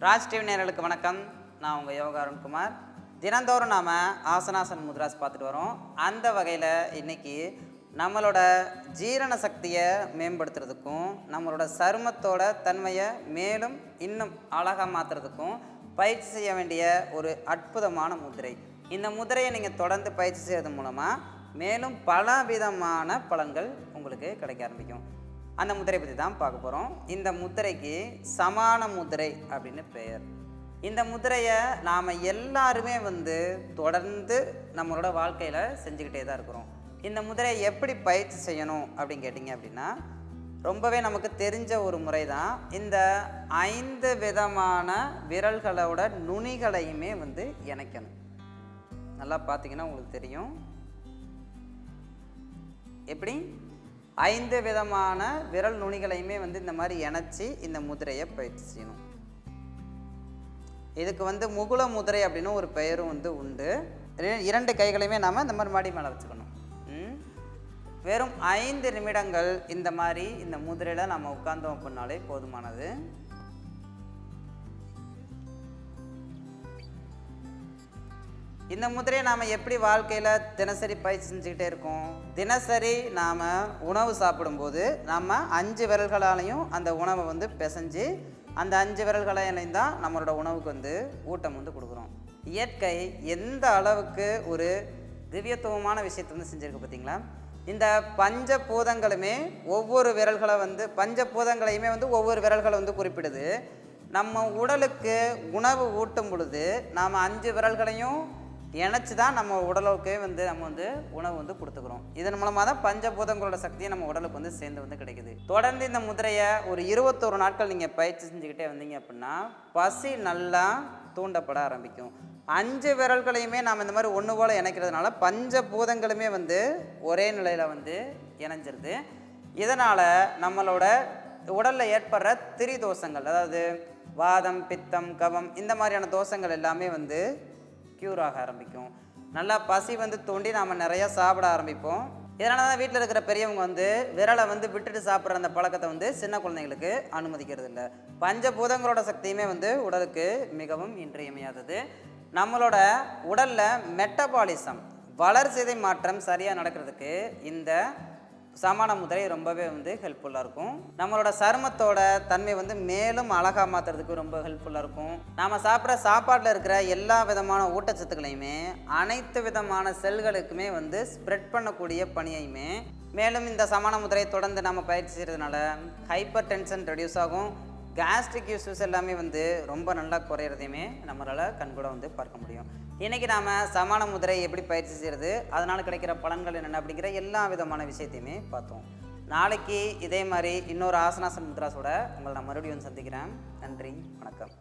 Raj TV நேயர்களுக்கு வணக்கம். நான் உங்கள் யோகா அருண்குமார். தினந்தோறும் நாம் ஆசனாசன் முத்ராஸ் பார்த்துட்டு வரோம். அந்த வகையில் இன்றைக்கி நம்மளோட ஜீரண சக்தியை மேம்படுத்துறதுக்கும் நம்மளோட சருமத்தோட தன்மையை மேலும் இன்னும் அழகாக மாற்றுறதுக்கும் பயிற்சி செய்ய வேண்டிய ஒரு அற்புதமான முதிரை. இந்த முதிரையை நீங்கள் தொடர்ந்து பயிற்சி செய்கிறது மூலமாக மேலும் பல விதமான பலன்கள் உங்களுக்கு கிடைக்க ஆரம்பிக்கும். அந்த முதிரை பற்றி தான் பார்க்க போகிறோம். இந்த முதிரைக்கு சமான முதிரை அப்படின்னு பெயர். இந்த முதிரையை நாம் எல்லாருமே தொடர்ந்து நம்மளோட வாழ்க்கையில் செஞ்சுக்கிட்டே தான் இருக்கிறோம். இந்த முதிரையை எப்படி பயிற்சி செய்யணும் அப்படின்னு கேட்டிங்க அப்படின்னா, ரொம்பவே நமக்கு தெரிஞ்ச ஒரு முறை தான். இந்த 5 விதமான விரல்களோட நுனிகளையுமே இணைக்கணும். நல்லா பார்த்தீங்கன்னா உங்களுக்கு தெரியும். எப்படி 5 விதமான விரல் நுனிகளையுமே இந்த மாதிரி இணைச்சி இந்த முதிரையை பயிற்சி செய்யணும். இதுக்கு முகுல முதிரை அப்படின்னு ஒரு பெயரும் உண்டு. 2 கைகளையுமே நாம் இந்த மாதிரி மாடி மேலே வச்சுக்கணும். வெறும் 5 நிமிடங்கள் இந்த மாதிரி இந்த முதிரையில் நம்ம உட்கார்ந்தோம் அப்படின்னாலே போதுமானது. இந்த முதிரையை நாம் எப்படி வாழ்க்கையில் தினசரி பயிற்சி செஞ்சுக்கிட்டே இருக்கோம். தினசரி நாம் உணவு சாப்பிடும்போது நம்ம 5 விரல்களாலையும் அந்த உணவை பிசைஞ்சு அந்த 5 விரல்களாலையும் தான் நம்மளோட உணவுக்கு ஊட்டம் கொடுக்குறோம். இயற்கை எந்த அளவுக்கு ஒரு திவ்யத்துவமான விஷயத்தை செஞ்சுருக்கு பார்த்தீங்களா. இந்த பஞ்சபூதங்களுமே ஒவ்வொரு விரல்களை பஞ்சபூதங்களையுமே ஒவ்வொரு விரல்களை குறிப்பிடுது. நம்ம உடலுக்கு உணவு ஊட்டும் பொழுது நாம் 5 விரல்களையும் இணைச்சி தான் நம்ம உடலுக்கு நம்ம உணவு கொடுத்துக்கிறோம். இதன் மூலமாக தான் பஞ்சபூதங்களோட சக்தியை நம்ம உடலுக்கு சேர்ந்து கிடைக்குது. தொடர்ந்து இந்த முதிரையை ஒரு 21 நாட்கள் நீங்கள் பயிற்சி செஞ்சுக்கிட்டே வந்தீங்க அப்படின்னா பசி நல்லா தூண்டப்பட ஆரம்பிக்கும். 5 விரல்களையுமே நாம் இந்த மாதிரி ஒன்று போல் இணைக்கிறதுனால பஞ்சபூதங்களுமே ஒரே நிலையில் இணைஞ்சிருது. இதனால் நம்மளோட உடலில் ஏற்படுற திரிதோஷங்கள், அதாவது வாதம், பித்தம், கபம், இந்த மாதிரியான தோஷங்கள் எல்லாமே க்யூர் ஆக ஆரம்பிக்கும். நல்லா பசி தூண்டி நாம் நிறையா சாப்பிட ஆரம்பிப்போம். இதனால தான் வீட்டில் இருக்கிற பெரியவங்க விரலை விட்டுட்டு சாப்பிட்ற அந்த பழக்கத்தை சின்ன குழந்தைங்களுக்கு அனுமதிக்கிறது இல்லை. பஞ்சபூதங்களோட சக்தியுமே உடலுக்கு மிகவும் இன்றியமையாதது. நம்மளோட உடலில் மெட்டபாலிசம், வளர்சிதை மாற்றம் சரியாக நடக்கிறதுக்கு இந்த சமான முதிரை ரொம்பவே ஹெல்ப்ஃபுல்லாக இருக்கும். நம்மளோட சருமத்தோட தன்மை மேலும் அழகாக மாற்றுறதுக்கு ரொம்ப ஹெல்ப்ஃபுல்லாக இருக்கும். நாம் சாப்பிட்ற சாப்பாட்டில் இருக்கிற எல்லா விதமான ஊட்டச்சத்துக்களையுமே அனைத்து விதமான செல்களுக்குமே ஸ்ப்ரெட் பண்ணக்கூடிய பணியையுமே மேலும் இந்த சமான முதிரையை தொடர்ந்து நம்ம பயிற்சி செய்கிறதுனால ஹைப்பர் டென்ஷன் ரெடியூஸ் ஆகும். கேஸ்ட்ரிக் இஷ்யூஸ் எல்லாமே ரொம்ப நல்லா குறையிறதையுமே நம்மளால் கண்கூட பார்க்க முடியும். இன்றைக்கி நாம் சமான முதிரை எப்படி பயிற்சி செய்கிறது, அதனால் கிடைக்கிற பலன்கள் என்னென்ன அப்படிங்கிற எல்லா விதமான விஷயத்தையுமே பார்த்தோம். நாளைக்கு இதே மாதிரி இன்னொரு ஆசனாசன் முத்ராஸோட உங்களை நான் மறுபடியும் சந்திக்கிறேன். நன்றி, வணக்கம்.